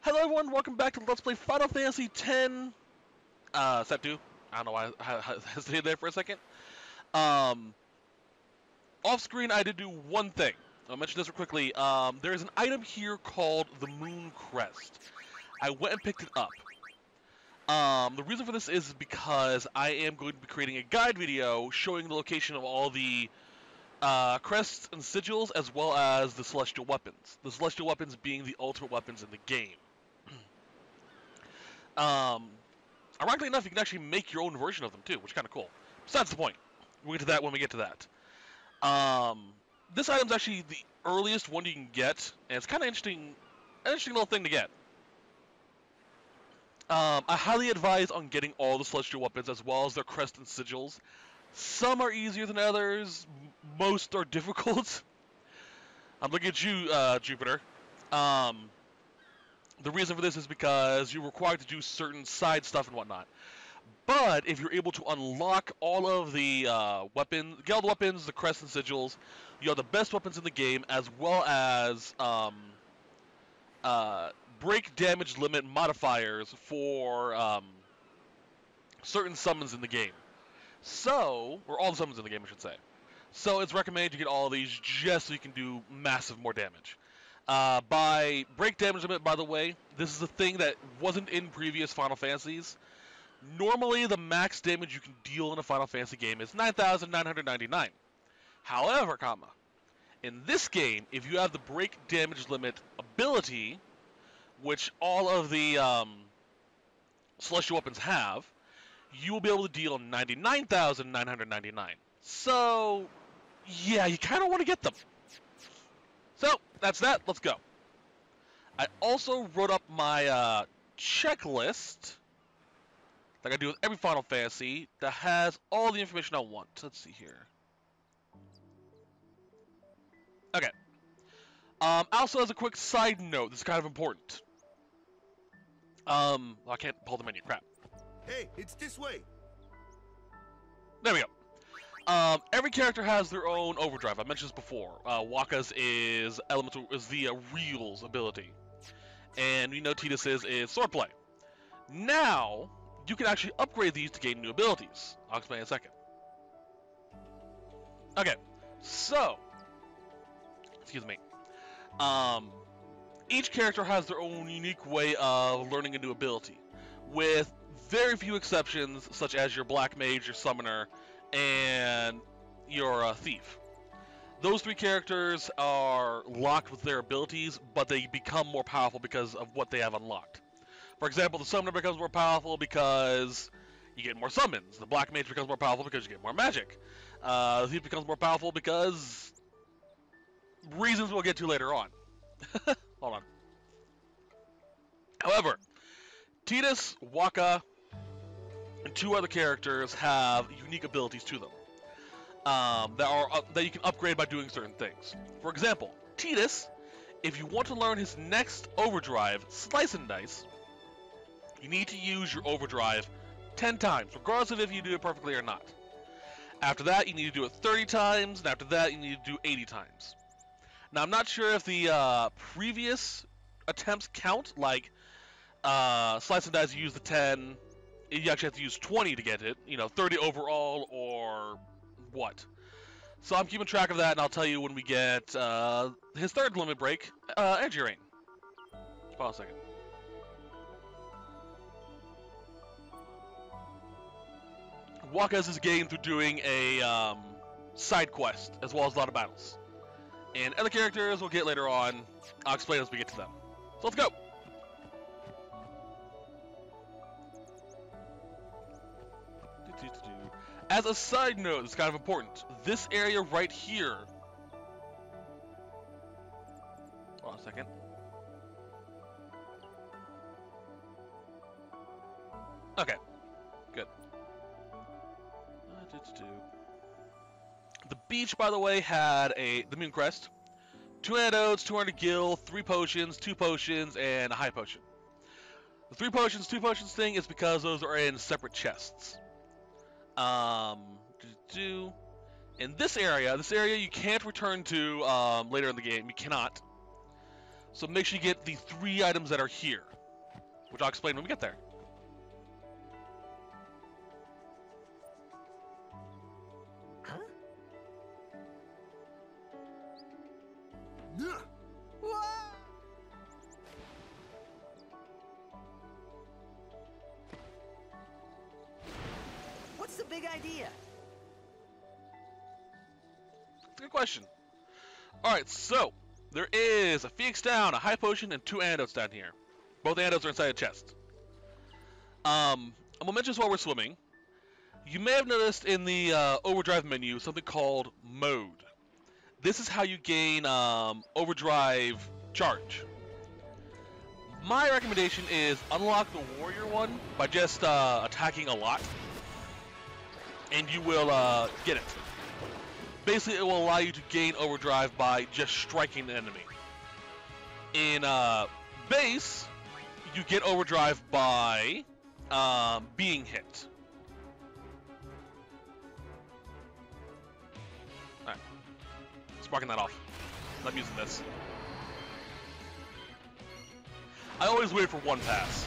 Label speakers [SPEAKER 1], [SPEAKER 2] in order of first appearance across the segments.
[SPEAKER 1] Hello everyone, welcome back to Let's Play Final Fantasy X, Step 2. I don't know why I hesitated there for a second. Off screen I did do one thing. I'll mention this real quickly. There's an item here called the Moon Crest. I went and picked it up. The reason for this is because I am going to be creating a guide video showing the location of all the crests and sigils, as well as the celestial weapons. The celestial weapons being the ultimate weapons in the game. Ironically enough, you can actually make your own version of them too, which is kind of cool. Besides the point. We'll get to that when we get to that. This item's actually the earliest one you can get, and it's kind of interesting little thing to get. I highly advise on getting all the celestial weapons as well as their crest and sigils. Some are easier than others. Most are difficult. I'm looking at you, Jupiter. The reason for this is because you're required to do certain side stuff and whatnot. But if you're able to unlock all of the weapons, get all the weapons, the crests and sigils, you have the best weapons in the game, as well as break damage limit modifiers for certain summons in the game. So, or all the summons in the game, I should say. So it's recommended you get all of these just so you can do massive more damage. By break damage limit, by the way, this is a thing that wasn't in previous Final Fantasies. Normally, the max damage you can deal in a Final Fantasy game is 9,999. However, in this game, if you have the break damage limit ability, which all of the celestial weapons have, you will be able to deal 99,999. So, yeah, you kind of want to get them. So, that's that. Let's go. I also wrote up my checklist, like I do with every Final Fantasy, that has all the information I want. Let's see here. Okay. Also, as a quick side note, this is kind of important. Well, I can't pull the menu. Crap.
[SPEAKER 2] Hey, it's this way.
[SPEAKER 1] There we go. Every character has their own overdrive. I mentioned this before. Wakka's is the Reel's ability, and we know Tidus's is swordplay. Now you can actually upgrade these to gain new abilities. I'll explain in a second. Okay, so excuse me. Each character has their own unique way of learning a new ability, with very few exceptions, such as your Black Mage, your Summoner, and your Thief. Those three characters are locked with their abilities, but they become more powerful because of what they have unlocked. For example, the Summoner becomes more powerful because you get more summons. The Black Mage becomes more powerful because you get more magic. The Thief becomes more powerful because reasons we'll get to later on. Hold on. However, Tidus, Wakka, and two other characters have unique abilities to them that you can upgrade by doing certain things. For example, Tidus, if you want to learn his next overdrive, Slice and Dice, you need to use your overdrive 10 times, regardless of if you do it perfectly or not. After that, you need to do it 30 times, and after that, you need to do 80 times. Now, I'm not sure if the previous attempts count, like Slice and Dice, you use the 10, you actually have to use 20 to get it, 30 overall, or what. So I'm keeping track of that, and I'll tell you when we get his third limit break, Energy Rain. Hold on a second. Wakka's is gained through doing a side quest, as well as a lot of battles. And other characters we'll get later on. I'll explain as we get to them. So let's go! As a side note, it's kind of important. This area right here... Hold on a second. Okay. Good. The beach, by the way, had the Moon Crest, 2 antidotes, 200 gil, 3 potions, 2 potions, and a high potion. The 3 potions, 2 potions thing is because those are in separate chests. In this area you can't return to later in the game. You cannot. So make sure you get the 3 items that are here, which I'll explain when we get there.
[SPEAKER 2] Huh?
[SPEAKER 3] What's the big idea?
[SPEAKER 1] That's a good question. Alright, so there is a Phoenix down, a high potion, and 2 antidotes down here. Both antidotes are inside a chest. I'm gonna mention this while we're swimming. You may have noticed in the overdrive menu something called mode. This is how you gain overdrive charge. My recommendation is unlock the warrior one by just attacking a lot, and you will get it. Basically, it will allow you to gain overdrive by just striking the enemy. In base, you get overdrive by being hit. Alright. Sparking that off. I'm using this. I always wait for 1 pass.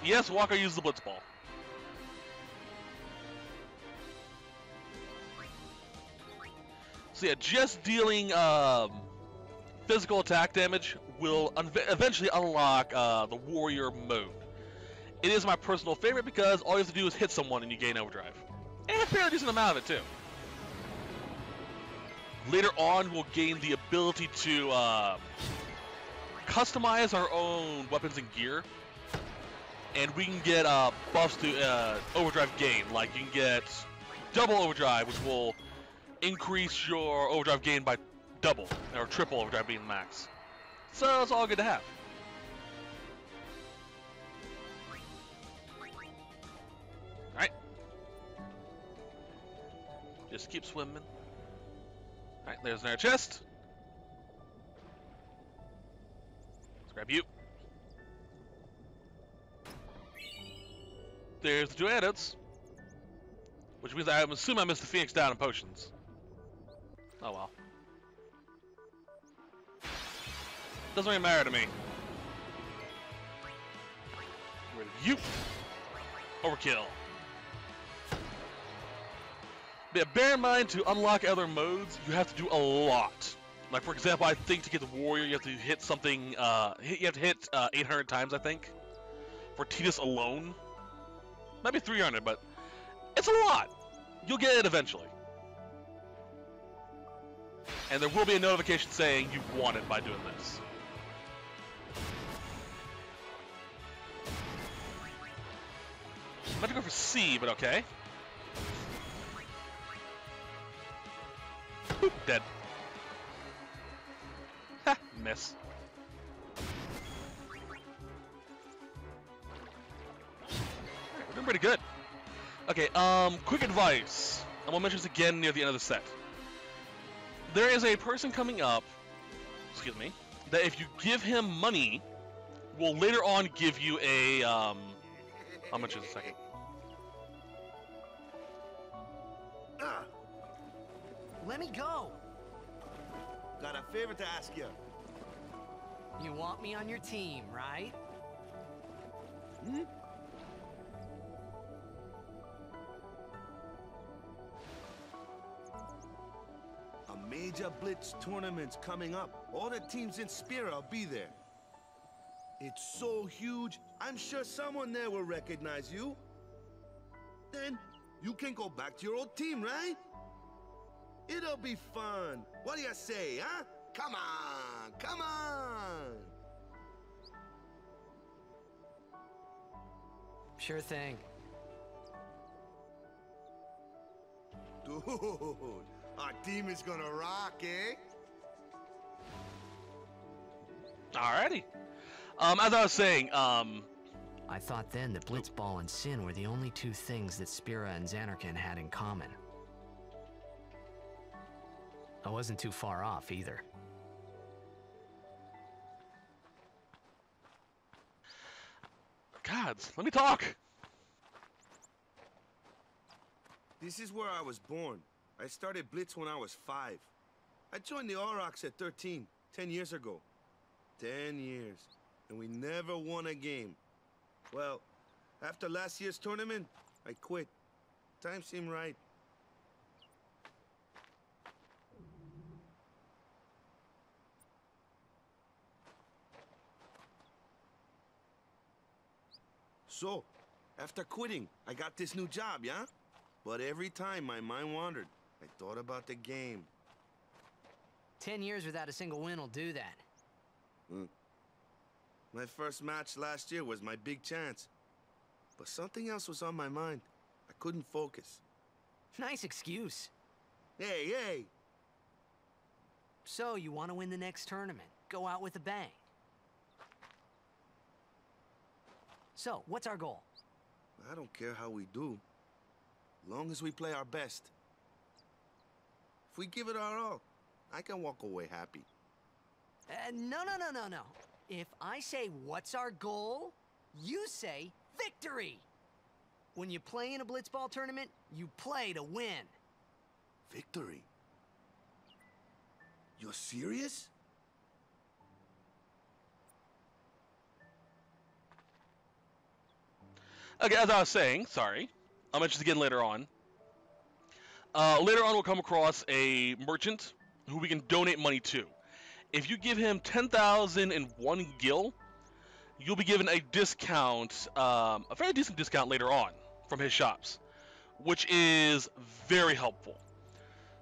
[SPEAKER 1] Yes, Walker used the blitz ball. So yeah, just dealing physical attack damage will eventually unlock the warrior mode. It is my personal favorite because all you have to do is hit someone and you gain overdrive. And a fairly decent amount of it too. Later on, we'll gain the ability to customize our own weapons and gear. And we can get buffs to overdrive gain. Like you can get double overdrive, which will increase your overdrive gain by double, or triple overdrive being max. So it's all good to have. Alright. Just keep swimming. Alright, there's another chest. Let's grab you. There's the 2 antidotes. Which means I assume I missed the Phoenix down and potions. Oh well. Doesn't really matter to me. Get rid of you. Overkill. But yeah, bear in mind, to unlock other modes, you have to do a lot. Like for example, I think to get the warrior, you have to hit something. You have to hit 800 times, I think. For Tidus alone, might be 300, but it's a lot. You'll get it eventually. And there will be a notification saying you've won it by doing this. I'm about to go for C, but okay. Boop, dead. Ha, miss. We're doing pretty good. Okay, quick advice. And we'll mention this again near the end of the set. There is a person coming up, excuse me, that if you give him money, will later on give you a, I'll mention this in a second.
[SPEAKER 3] Let me go.
[SPEAKER 2] Got a favor to ask you.
[SPEAKER 3] You want me on your team, right?
[SPEAKER 2] Hmm? A major blitz tournament's coming up. All the teams in Spira will be there. It's so huge, I'm sure someone there will recognize you. Then you can go back to your old team, right? It'll be fun. What do you say, huh? Come on, come on.
[SPEAKER 3] Sure thing.
[SPEAKER 2] Dude, our team is gonna rock, eh?
[SPEAKER 1] Alrighty. As I was saying,
[SPEAKER 3] I thought then that Blitzball and Sin were the only 2 things that Spira and Xanarkand had in common. I wasn't too far off either.
[SPEAKER 1] gods, let me talk.
[SPEAKER 2] This is where I was born. I started Blitz when I was 5. I joined the Aurochs at 13, 10 years ago. 10 years, and we never won a game. Well, after last year's tournament, I quit. Time seemed right. So, after quitting, I got this new job, yeah? But every time my mind wandered, I thought about the game.
[SPEAKER 3] 10 years without a single win will do that.
[SPEAKER 2] My first match last year was my big chance. But something else was on my mind. I couldn't focus.
[SPEAKER 3] Nice excuse.
[SPEAKER 2] Hey, hey!
[SPEAKER 3] So, you want to win the next tournament? Go out with a bang. So, what's our goal?
[SPEAKER 2] I don't care how we do. Long as we play our best. If we give it our all, I can walk away happy.
[SPEAKER 3] No. If I say, what's our goal? You say, victory! When you play in a blitzball tournament, you play to win.
[SPEAKER 2] Victory? You're serious?
[SPEAKER 1] Okay, as I was saying, sorry. I'll mention this again later on. Later on, we'll come across a merchant who we can donate money to. If you give him 10,001 gil, you'll be given a discount, a fairly decent discount later on from his shops, which is very helpful.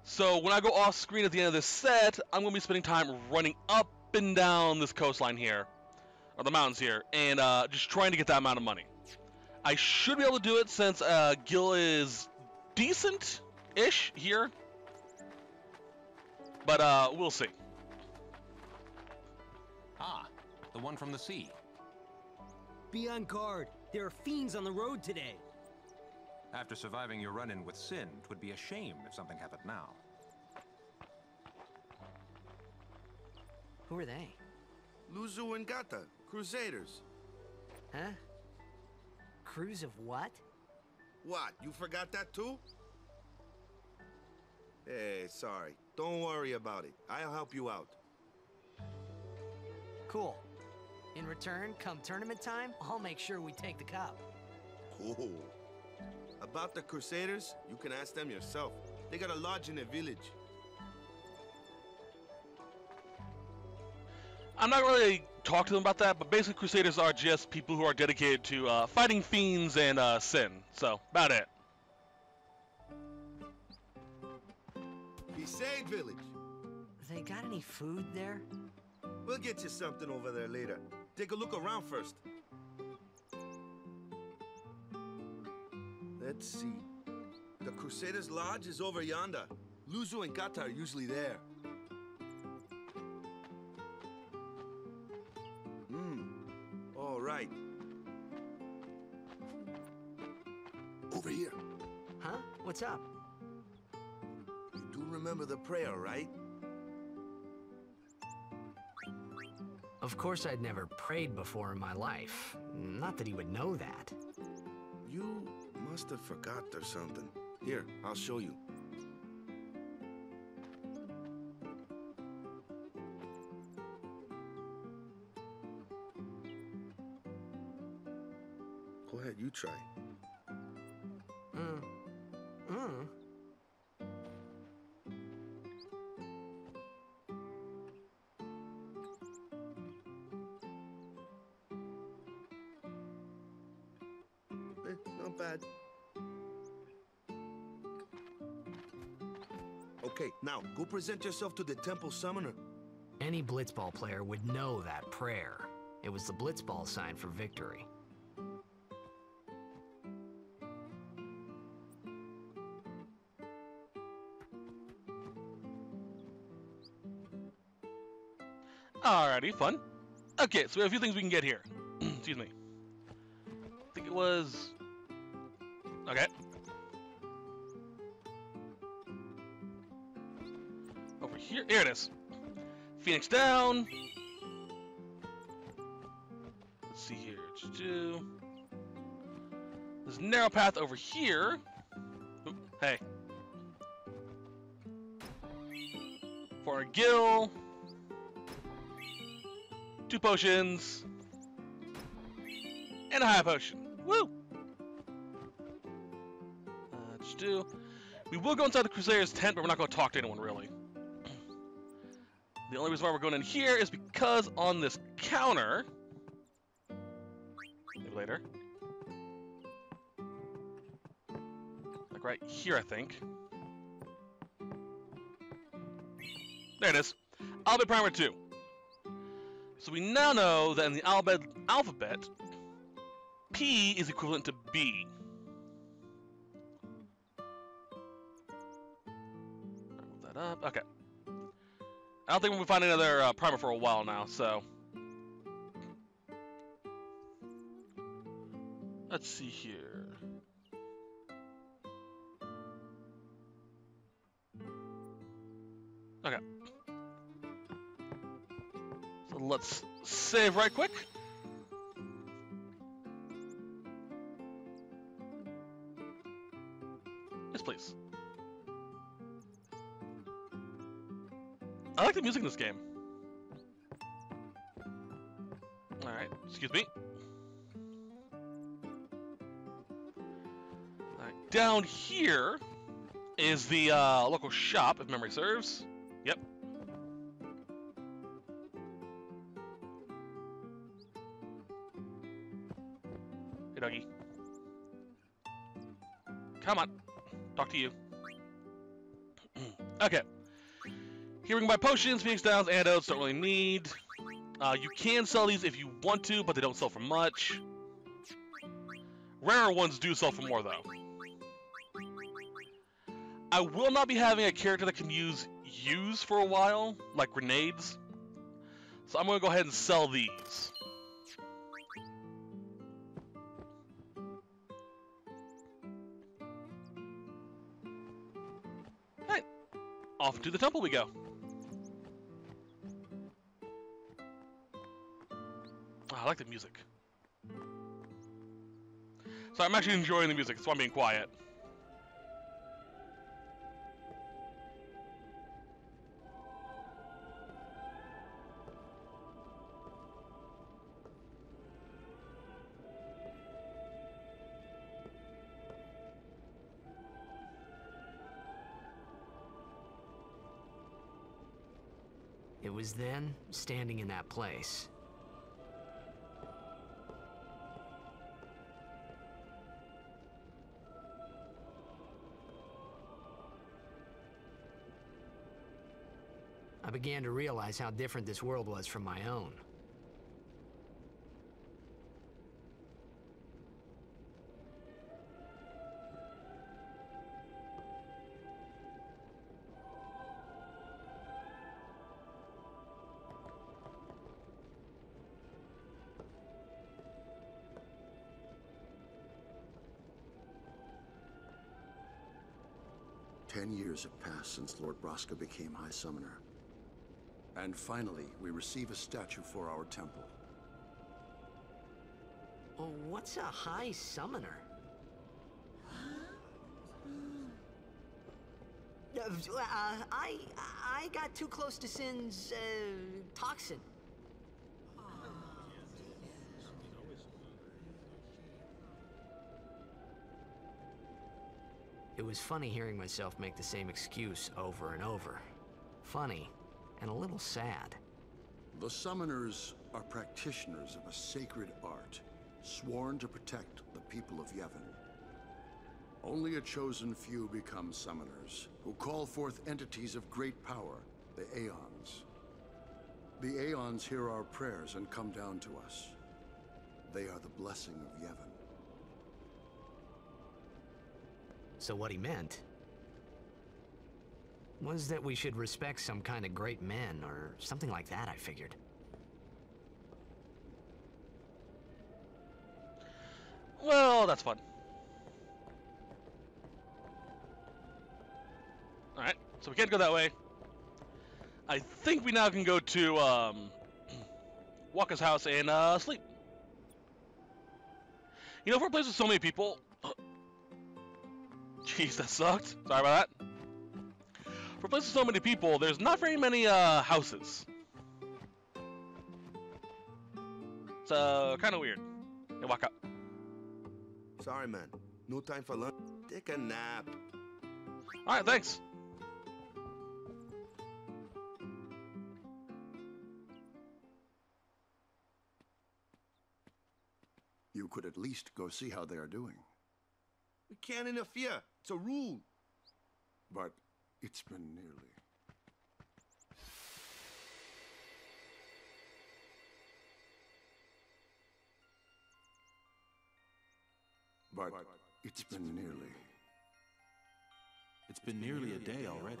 [SPEAKER 1] So when I go off screen at the end of this set, I'm going to be spending time running up and down this coastline here, or the mountains here, and just trying to get that amount of money. I should be able to do it since gil is decent-ish here, but we'll see.
[SPEAKER 4] Ah, the one from the sea.
[SPEAKER 5] Be on guard. There are fiends on the road today.
[SPEAKER 4] After surviving your run-in with Sin, it would be a shame if something happened now.
[SPEAKER 3] Who are they?
[SPEAKER 2] Luzu and Gata, Crusaders.
[SPEAKER 3] Huh? Crews of what?
[SPEAKER 2] What, you forgot that too? Hey, sorry. Don't worry about it. I'll help you out.
[SPEAKER 3] Cool. In return, come tournament time, I'll make sure we take the cup.
[SPEAKER 2] Cool. About the Crusaders, you can ask them yourself. They got a lodge in a village.
[SPEAKER 1] I'm not really talk to them about that, but basically Crusaders are just people who are dedicated to fighting fiends and sin. So, about it.
[SPEAKER 2] Besaid village.
[SPEAKER 3] They got any food there?
[SPEAKER 2] We'll get you something over there later. Take a look around first. Let's see. The Crusaders' Lodge is over yonder. Luzu and Gata are usually there. All right. Over here.
[SPEAKER 3] Huh? What's up?
[SPEAKER 2] You do remember the prayer, right?
[SPEAKER 3] Of course I'd never prayed before in my life. Not that he would know that.
[SPEAKER 2] You must have forgot or something. Here, I'll show you. Go ahead, you try. Not bad. Okay, now, go present yourself to the temple summoner.
[SPEAKER 3] Any blitzball player would know that prayer. It was the blitzball sign for victory.
[SPEAKER 1] Alrighty, fun. Okay, so we have a few things we can get here. Excuse me. I think it was... Okay. Over here. Here it is. Phoenix down. Let's see here. There's a narrow path over here. Oop, hey. For a gill. 2 potions. And a high potion. Woo! Just do. We will go inside the Crusader's tent, but we're not going to talk to anyone, really. The only reason why we're going in here is because on this counter... Maybe later. Like right here, I think. There it is. Alphabet Primer 2. So we now know that in the alphabet, P is equivalent to B. Move that up. Okay. I don't think we'll find another primer for a while now, so... Let's see here. Okay. So let's save right quick. Yes, please. I like the music in this game. Alright, excuse me. Alright, down here is the local shop, if memory serves. Yep. Hey, doggy. Come on. Talk to you. Okay. Here we can buy potions, Phoenix Downs, antidotes, don't really need. You can sell these if you want to, but they don't sell for much. Rarer ones do sell for more, though. I will not be having a character that can use for a while, like grenades. So I'm going to go ahead and sell these. Alright. Off to the temple we go. Oh, I like the music. So I'm actually enjoying the music, that's why I'm being quiet.
[SPEAKER 3] It was then, standing in that place. I began to realize how different this world was from my own.
[SPEAKER 6] Ten years have passed since Lord Braska became High Summoner. And finally, we receive a statue for our temple.
[SPEAKER 3] Oh, what's a High Summoner? I got too close to Sin's, toxin. It was funny hearing myself make the same excuse over and over. Funny, and a little sad.
[SPEAKER 6] The Summoners are practitioners of a sacred art, sworn to protect the people of Yevon. Only a chosen few become Summoners, who call forth entities of great power, the Aeons. The Aeons hear our prayers and come down to us. They are the blessing of Yevon.
[SPEAKER 3] So what he meant was that we should respect some kind of great men, or something like that, I figured.
[SPEAKER 1] Well, that's fun. Alright, so we can't go that way. I think we now can go to, Waka's house and, sleep. You know, for a place with so many people... Jeez, that sucked. Sorry about that. For a place with so many people, there's not very many houses. It's kind of weird. Hey, walk up.
[SPEAKER 2] Sorry, man. No time for lunch. Take a nap.
[SPEAKER 1] All right, thanks.
[SPEAKER 6] You could at least go see how they are doing.
[SPEAKER 2] We can't interfere. It's a rule.
[SPEAKER 6] But it's been nearly. But it's been nearly.
[SPEAKER 7] It's been nearly a day already.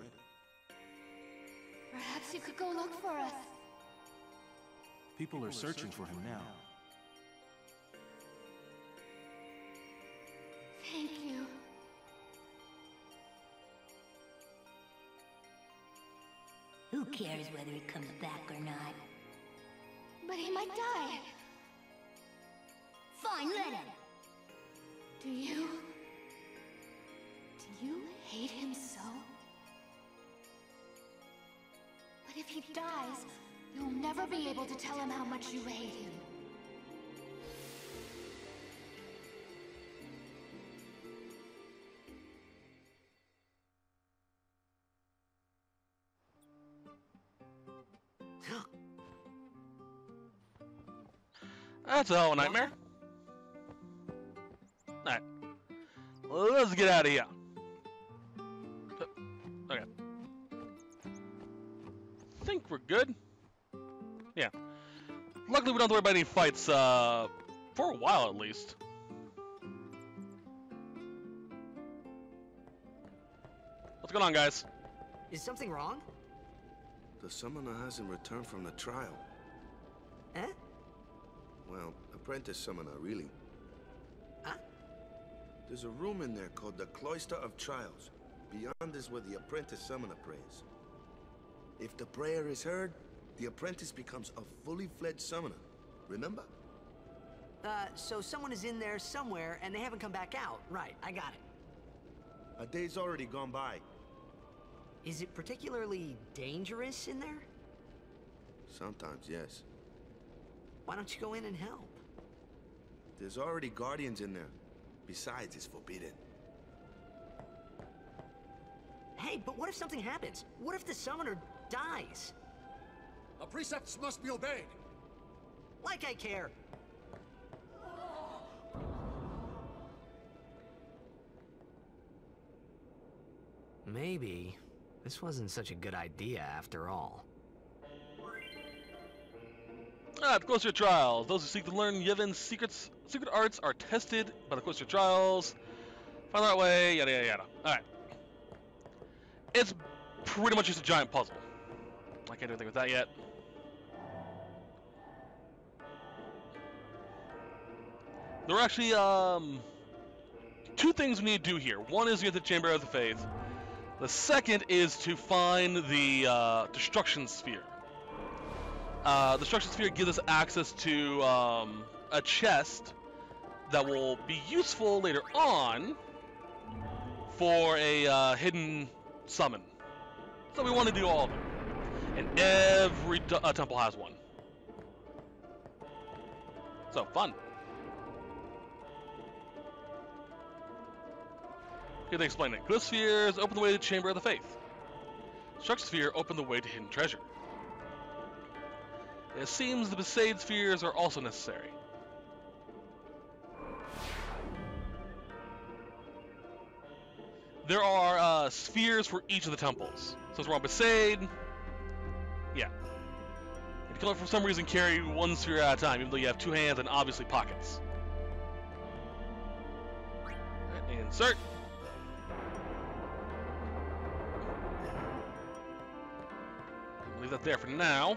[SPEAKER 8] Perhaps you could go look for us.
[SPEAKER 7] People are searching for him now.
[SPEAKER 8] Thank you.
[SPEAKER 9] Who cares whether he comes back or not?
[SPEAKER 8] But he might die.
[SPEAKER 9] Fine, let him.
[SPEAKER 8] Do you hate him so? But if he dies, you'll never be able to tell him how much you hate him.
[SPEAKER 1] That's a hell of a nightmare. Alright. Let's get out of here. Okay. I think we're good. Yeah. Luckily we don't have to worry about any fights, for a while at least. What's going on, guys?
[SPEAKER 3] Is something wrong?
[SPEAKER 2] The summoner hasn't returned from the trial.
[SPEAKER 3] Eh?
[SPEAKER 2] Well, apprentice summoner, really.
[SPEAKER 3] Huh?
[SPEAKER 2] There's a room in there called the Cloister of Trials. Beyond is where the apprentice summoner prays. If the prayer is heard, the apprentice becomes a fully fledged summoner. Remember?
[SPEAKER 3] So someone is in there somewhere and they haven't come back out. Right, I got it.
[SPEAKER 2] A day's already gone by.
[SPEAKER 3] Is it particularly dangerous in there?
[SPEAKER 2] Sometimes, yes.
[SPEAKER 3] Why don't you go in and help?
[SPEAKER 2] There's already guardians in there. Besides, it's forbidden.
[SPEAKER 3] Hey, but what if something happens? What if the summoner dies?
[SPEAKER 10] Our precepts must be obeyed.
[SPEAKER 3] Like I care. Maybe this wasn't such a good idea after all.
[SPEAKER 1] The Cloister Trials. Those who seek to learn Yevon's secret arts are tested by the Cloister Trials. Find the right way, yada yada yada. Alright. It's pretty much just a giant puzzle. I can't do anything with that yet. There are actually, two things we need to do here. One is to get the Chamber of the Faith. The second is to find the Destruction Sphere. The Destruction Sphere gives us access to a chest that will be useful later on for a hidden summon. So we want to do all of them. And every temple has one. So, fun. Here they explain it. Glyph spheres open the way to the Chamber of the Faith. Destruction Sphere open the way to hidden treasure. It seems the Besaid spheres are also necessary. There are spheres for each of the temples. So if we're on Besaid, yeah. You can, for some reason, carry one sphere at a time, even though you have two hands and obviously pockets. Right, insert. Leave that there for now.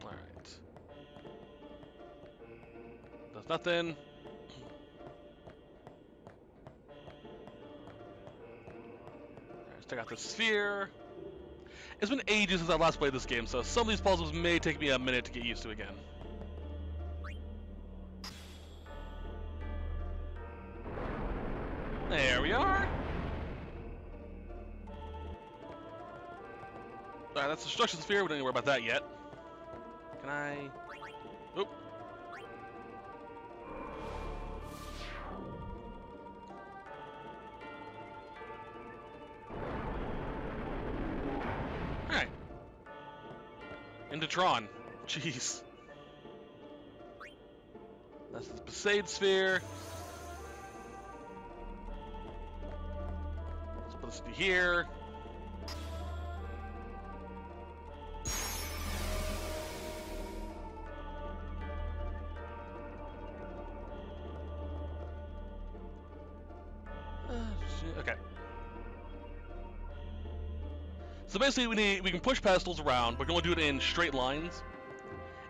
[SPEAKER 1] Alright. Does nothing. Let's take out the sphere. It's been ages since I last played this game, so some of these puzzles may take me a minute to get used to again. There we Alright, that's the destruction sphere. We don't need to worry about that yet. Can I... Oop. Alright. Into Tron. Jeez. That's the Besaid sphere. Let's put this into here. Okay. So basically, we can push pedestals around, but we can only do it in straight lines.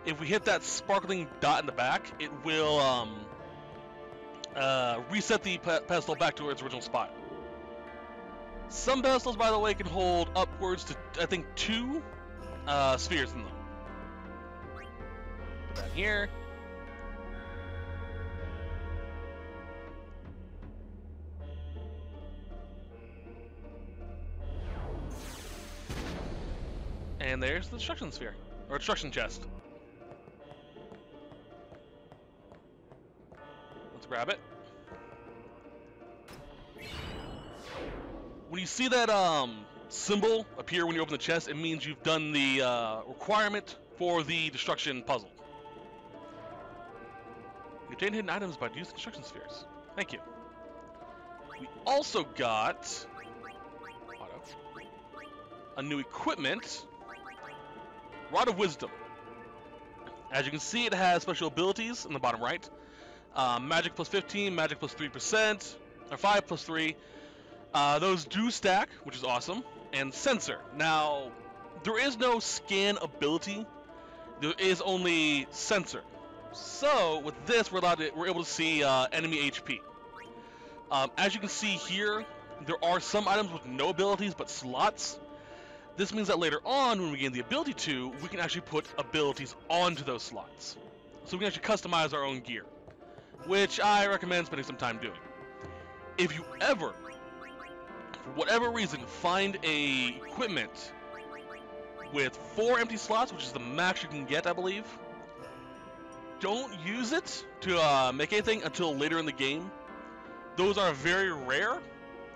[SPEAKER 1] If we hit that sparkling dot in the back, it will reset the pedestal back to its original spot. Some pedestals, by the way, can hold upwards to, I think, 2 spheres in them. Put that here. And there's the destruction sphere, or destruction chest. Let's grab it. When you see that symbol appear when you open the chest, it means you've done the requirement for the destruction puzzle. You obtain hidden items by using destruction spheres. Thank you. We also got a new equipment. Rod of Wisdom. As you can see, it has special abilities in the bottom right. Magic plus 15, magic plus 3%, or 5 plus 3. Those do stack, which is awesome. And Sensor. Now, there is no scan ability. There is only Sensor. So, with this, we're able to see enemy HP. As you can see here, there are some items with no abilities but slots. This means that later on, when we gain the ability to, we can actually put abilities onto those slots. So we can actually customize our own gear, which I recommend spending some time doing. If you ever, for whatever reason, find a equipment with 4 empty slots, which is the max you can get, I believe, don't use it to make anything until later in the game. Those are very rare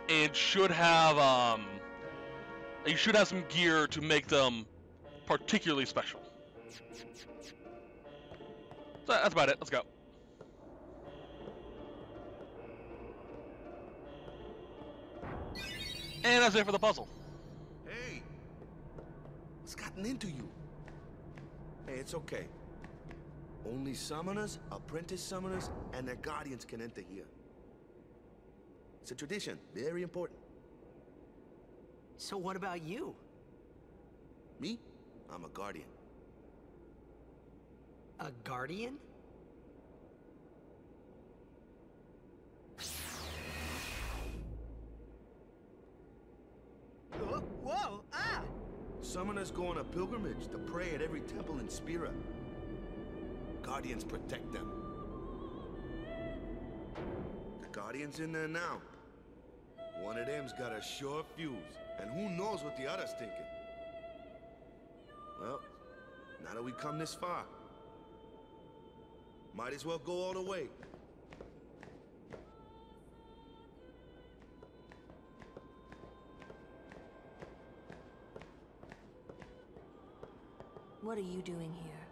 [SPEAKER 1] and should have you should have some gear to make them particularly special. So that's about it. Let's go. And that's it for the puzzle.
[SPEAKER 2] Hey! What's gotten into you? Hey, it's okay. Only summoners, apprentice summoners, and their guardians can enter here. It's a tradition, very important.
[SPEAKER 3] So what about you?
[SPEAKER 2] Me? I'm a guardian.
[SPEAKER 3] A guardian? Whoa! Ah!
[SPEAKER 2] Summoners go on a pilgrimage to pray at every temple in Spira. Guardians protect them. The Guardian's in there now. One of them's got a sure fuse, and who knows what the other's thinking. Well, now that we come this far, might as well go all the way.
[SPEAKER 9] What are you doing here?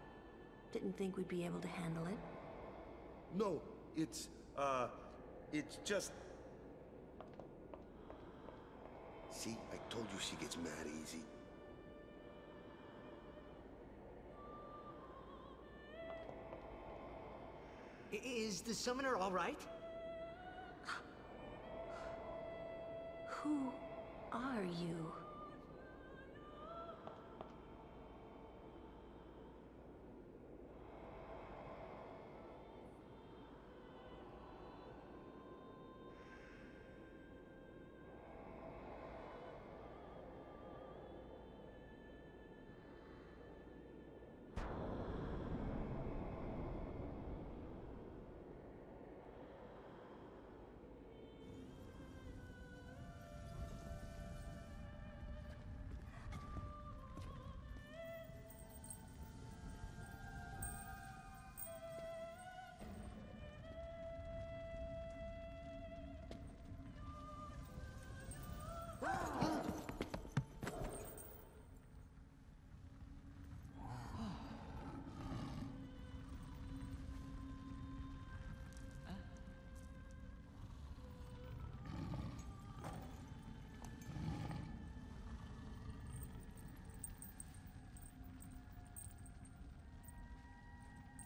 [SPEAKER 9] Didn't think we'd be able to handle it?
[SPEAKER 2] No, it's just... See, I told you she gets mad easy.
[SPEAKER 3] Is the summoner all right?
[SPEAKER 9] Who are you?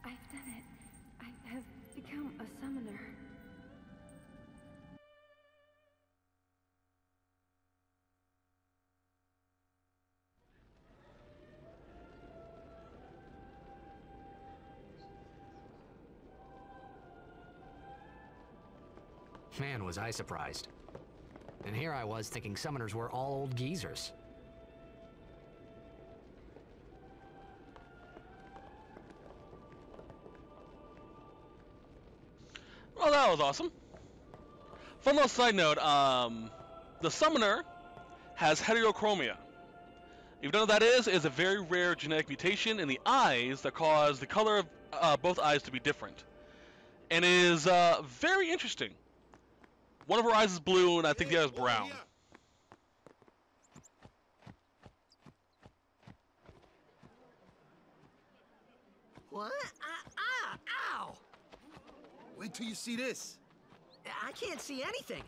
[SPEAKER 11] I've done it. I have become a summoner.
[SPEAKER 3] Man, was I surprised. And here I was thinking summoners were all old geezers.
[SPEAKER 1] Well, that was awesome. Fun little side note, the summoner has heterochromia. If you don't know what that is a very rare genetic mutation in the eyes that cause the color of both eyes to be different. And it is very interesting. One of her eyes is blue, and I think the other is brown.
[SPEAKER 3] What? Ow!
[SPEAKER 2] Wait till you see this.
[SPEAKER 3] I can't see anything.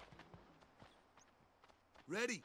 [SPEAKER 2] Ready?